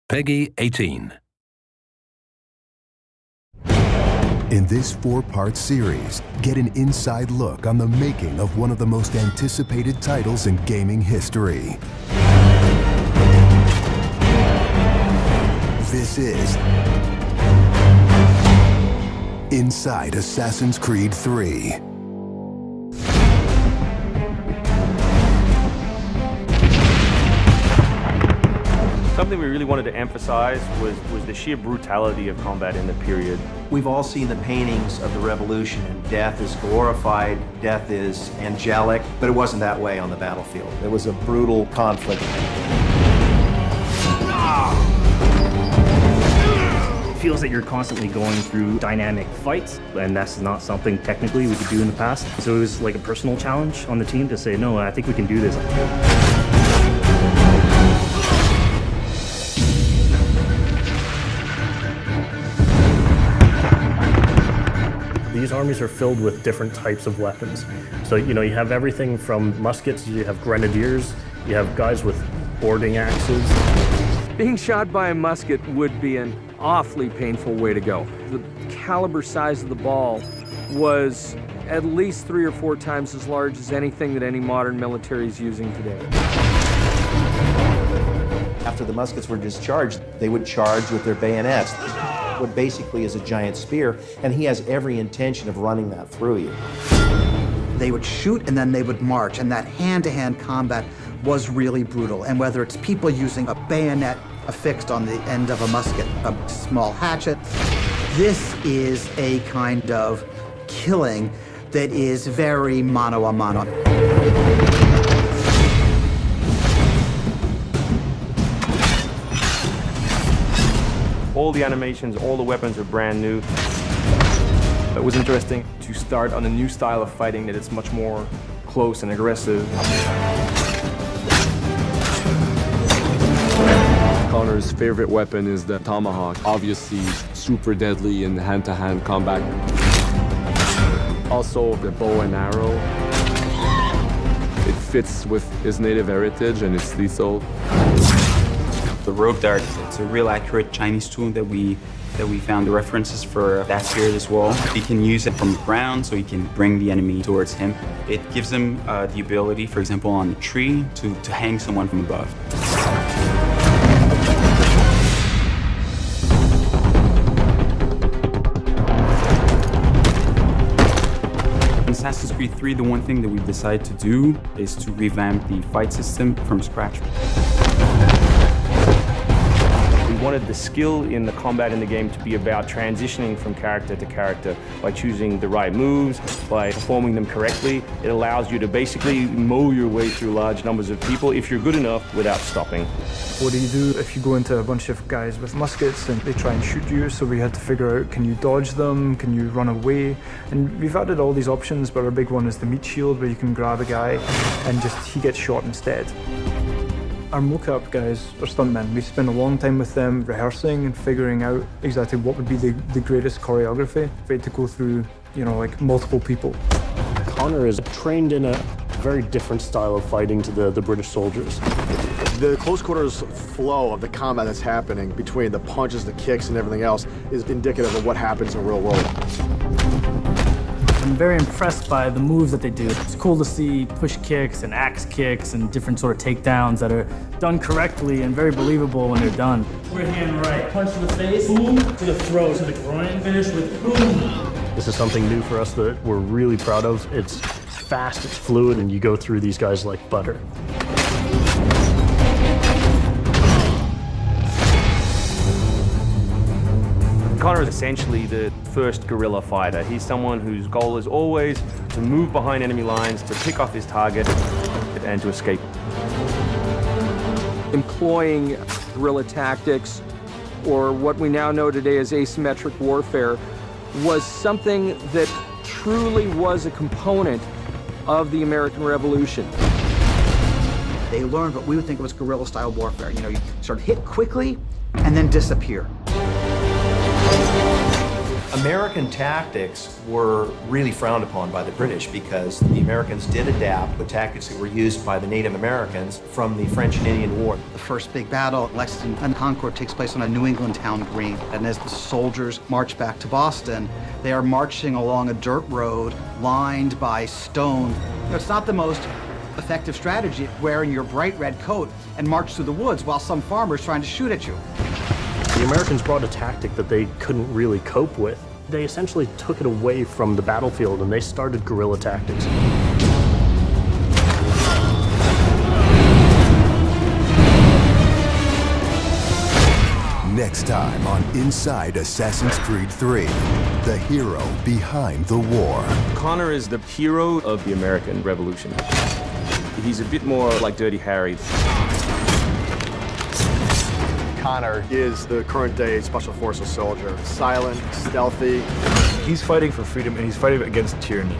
Peggy 18. In this 4-part series, get an inside look on the making of one of the most anticipated titles in gaming history. This is Inside Assassin's Creed 3. Something we really wanted to emphasize was the sheer brutality of combat in the period. We've all seen the paintings of the Revolution, and death is glorified, death is angelic, but it wasn't that way on the battlefield. It was a brutal conflict. It feels that you're constantly going through dynamic fights, and that's not something technically we could do in the past. So it was like a personal challenge on the team to say, no, I think we can do this. These armies are filled with different types of weapons. So, you have everything from muskets, you have grenadiers, you have guys with boarding axes. Being shot by a musket would be an awfully painful way to go. The caliber size of the ball was at least 3 or 4 times as large as anything that any modern military is using today. After the muskets were discharged, they would charge with their bayonets. What basically is a giant spear, and he has every intention of running that through you. They would shoot and then they would march, and that hand-to-hand combat was really brutal. And whether it's people using a bayonet affixed on the end of a musket, a small hatchet, this is a kind of killing that is very mano a mano. All the animations, all the weapons are brand new. It was interesting to start on a new style of fighting that is much more close and aggressive. Connor's favorite weapon is the tomahawk, obviously super deadly in hand-to-hand combat. Also the bow and arrow. It fits with his native heritage and it's lethal. The rope dart, it's a real accurate Chinese tool that we found the references for that period as well. He can use it from the ground, so he can bring the enemy towards him. It gives him the ability, for example, on the tree, to hang someone from above. In Assassin's Creed 3, the one thing that we've decided to do is to revamp the fight system from scratch. We wanted the skill in the combat in the game to be about transitioning from character to character by choosing the right moves, by performing them correctly. It allows you to basically mow your way through large numbers of people if you're good enough without stopping. What do you do if you go into a bunch of guys with muskets and they try and shoot you? So we had to figure out, can you dodge them? Can you run away? And we've added all these options, but our big one is the meat shield, where you can grab a guy and he gets shot instead. Our mocap guys are stuntmen. We spent a long time with them rehearsing and figuring out exactly what would be the greatest choreography. We had to go through, like multiple people. Connor is trained in a very different style of fighting to the British soldiers. The close quarters flow of the combat that's happening between the punches, the kicks, and everything else is indicative of what happens in the real world. I'm very impressed by the moves that they do. It's cool to see push kicks and axe kicks and different sort of takedowns that are done correctly and very believable when they're done. Right hand right, punch to the face, boom, to the throat, to the groin, finish with boom. This is something new for us that we're really proud of. It's fast, it's fluid, and you go through these guys like butter. Connor is essentially the first guerrilla fighter. He's someone whose goal is always to move behind enemy lines, to pick off his target, and to escape. Employing guerrilla tactics, or what we now know today as asymmetric warfare, was something that truly was a component of the American Revolution. They learned what we would think was guerrilla-style warfare. You sort of hit quickly and then disappear. American tactics were really frowned upon by the British because the Americans did adapt the tactics that were used by the Native Americans from the French and Indian War. The first big battle at Lexington and Concord takes place on a New England town green. And as the soldiers march back to Boston, they are marching along a dirt road lined by stone. You know, it's not the most effective strategy wearing your bright red coat and march through the woods while some farmer's trying to shoot at you. The Americans brought a tactic that they couldn't really cope with. They essentially took it away from the battlefield and they started guerrilla tactics. Next time on Inside Assassin's Creed 3, the hero behind the war. Connor is the hero of the American Revolution. He's a bit more like Dirty Harry. Connor is the current-day Special Forces soldier. Silent, stealthy. He's fighting for freedom and he's fighting against tyranny.